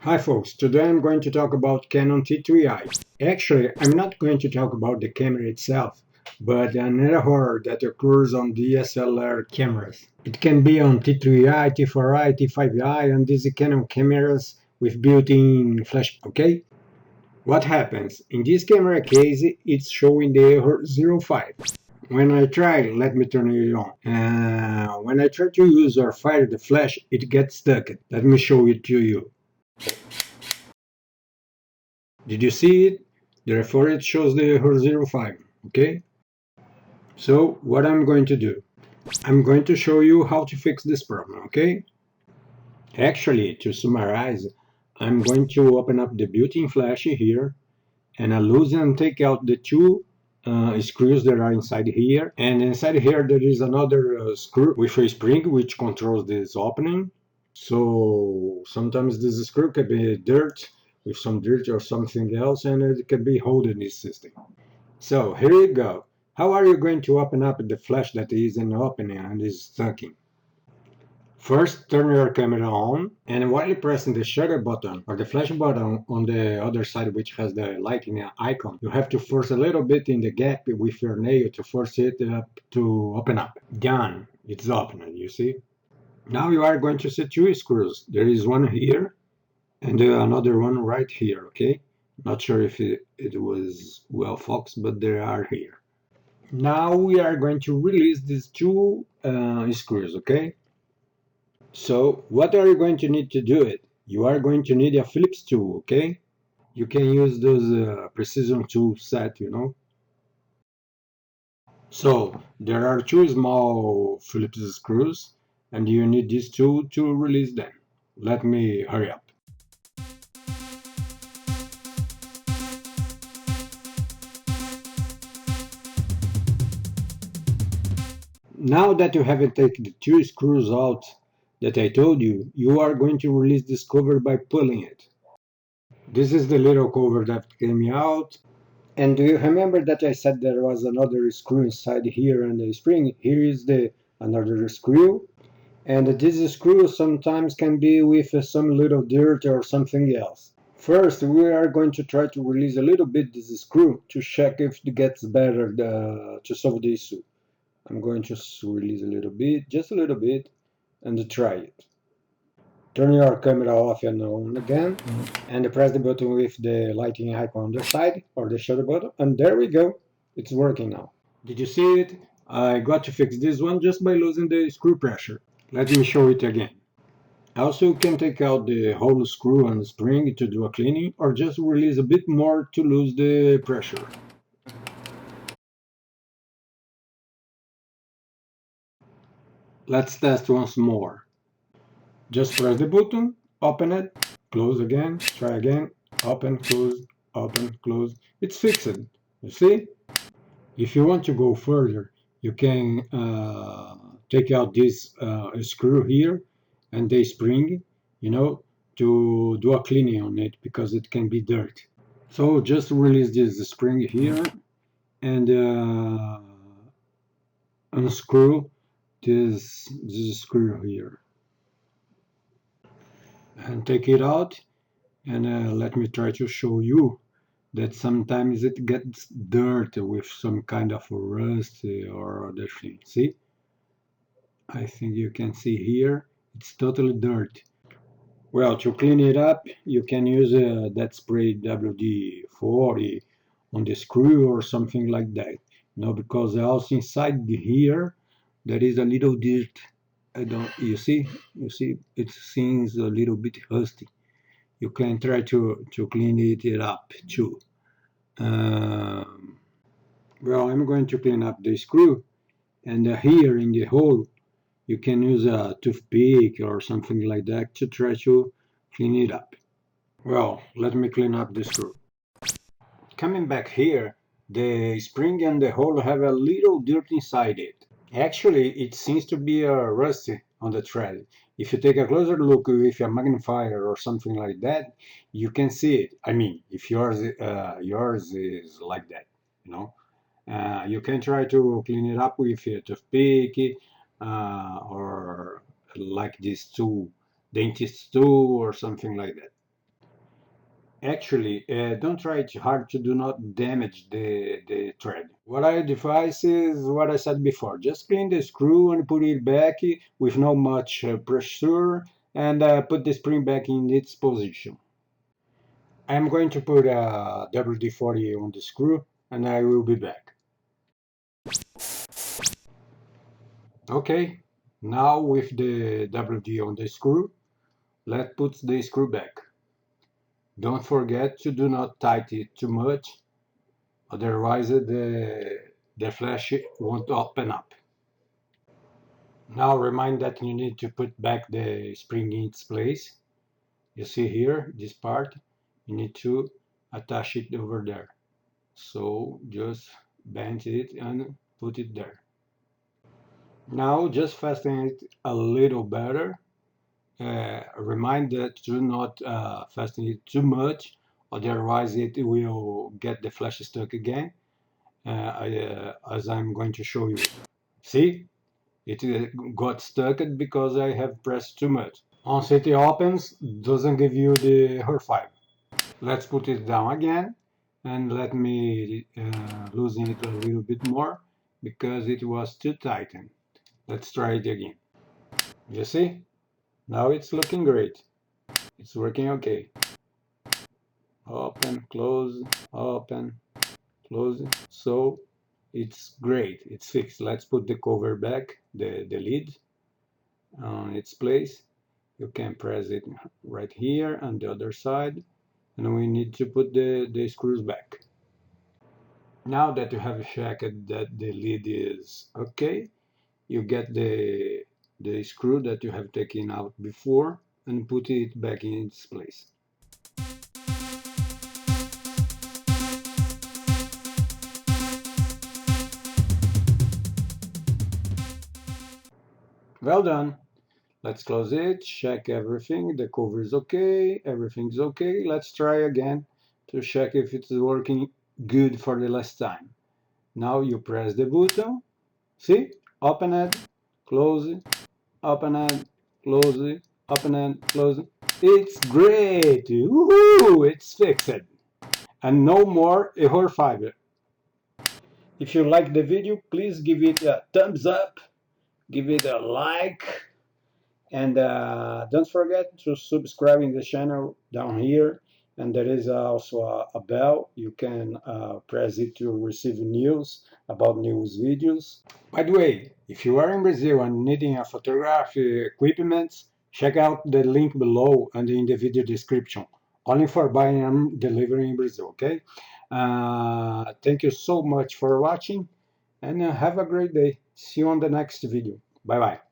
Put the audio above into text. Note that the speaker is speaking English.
Hi folks, today I'm going to talk about Canon T3i. Actually, I'm not going to talk about the camera itself, but an error that occurs on DSLR cameras. It can be on T3i, T4i, T5i, and these Canon cameras with built-in flash, okay? What happens? In this camera case, it's showing the error 05. When I try, let me turn it on. When I try to use or fire the flash, it gets stuck. Let me show it to you. Did you see it? Therefore, it shows the error 05. Okay? So, what I'm going to do? I'm going to show you how to fix this problem. Okay? Actually, to summarize, I'm going to open up the built-in flash here and I loosen and take out the two screws that are inside here. And inside here, there is another screw with a spring which controls this opening. So sometimes this screw can be dirt with some dirt or something else, and it can be holding this system. So here you go. How are you going to open up the flash that is in opening and is stuck in? First, turn your camera on, and while pressing the shutter button or the flash button on the other side, which has the lighting icon, you have to force a little bit in the gap with your nail to force it up to open up. Done. It's open, you see? Now you are going to see two screws. There is one here and another one right here, okay? Not sure if it was well focused, but they are here. Now we are going to release these two screws, okay? So what are you going to need to do it? You are going to need a Phillips tool, okay? You can use those precision tool set, you know? So there are two small Phillips screws and you need these two to release them. Let me hurry up. Now that you have taken the two screws out that I told you, you are going to release this cover by pulling it. This is the little cover that came out. And do you remember that I said there was another screw inside here and the spring? Here is the another screw. And this screw sometimes can be with some little dirt or something else. First, we are going to try to release a little bit this screw to check if it gets better to solve the issue. I'm going to release a little bit, just a little bit, and try it. Turn your camera off and on again, and press the button with the lighting icon on the side, or the shutter button, and there we go. It's working now. Did you see it? I got to fix this one just by losing the screw pressure. Let me show it again. Also, you can take out the whole screw and spring to do a cleaning, or just release a bit more to lose the pressure. Let's test once more. Just press the button, open it, close again, try again, open, close. It's fixed. You see? If you want to go further, you can take out this screw here and the spring, you know, to do a cleaning on it because it can be dirt. So just release this spring here and unscrew this screw here and take it out. And let me try to show you that sometimes it gets dirt with some kind of rust or other thing. See? I think you can see here, it's totally dirt. Well, to clean it up, you can use that spray WD-40 on the screw or something like that. Because also inside here, there is a little dirt. I don't, you see, it seems a little bit rusty. You can try to clean it up too. Well, I'm going to clean up the screw, and here in the hole, you can use a toothpick or something like that to try to clean it up. Well, let me clean up the screw. Coming back here, the spring and the hole have a little dirt inside it. Actually, it seems to be rusty on the thread. If you take a closer look with a magnifier or something like that, you can see it. I mean, if yours is like that, you know. You can try to clean it up with a toothpick or like this tool, dentist tool or something like that. Actually, don't try it hard to do not damage the thread. What I advise is what I said before. Just clean the screw and put it back with not much pressure, and put the spring back in its position. I'm going to put a WD-40 on the screw, and I will be back. Okay, now with the WD on the screw, let's put the screw back. Don't forget to do not tighten it too much, otherwise the flash won't open up. Now remind that you need to put back the spring in its place. You see here, this part, you need to attach it over there. So just bend it and put it there. Now just fasten it a little better. Remind that to not fasten it too much, otherwise it will get the flash stuck again, as I'm going to show you. See, it got stuck because I have pressed too much. Once it opens, doesn't give you the HER5. Let's put it down again, and let me loosen it a little bit more because it was too tightened. Let's try it again. You see? Now it's looking great. It's working okay. Open, close, open, close. So it's great. It's fixed. Let's put the cover back, the lid on its place. You can press it right here on the other side, and we need to put the screws back. Now that you have checked that the lid is okay, you get the screw that you have taken out before and put it back in its place. Well done. Let's close it, check everything, the cover is okay, everything's okay. Let's try again to check if it's working good for the last time. Now you press the button, see? Open it, close it, open it, close it, open it, close it. It's great! Woohoo! It's fixed! And no more error fiber. If you like the video, please give it a thumbs up, give it a like, and don't forget to subscribe in the channel down here. And there is also a bell. You can press it to receive news about news videos. By the way, if you are in Brazil and needing a photography equipment, check out the link below and in the video description. Only for buying and delivering in Brazil, okay? Thank you so much for watching, and have a great day. See you on the next video. Bye bye.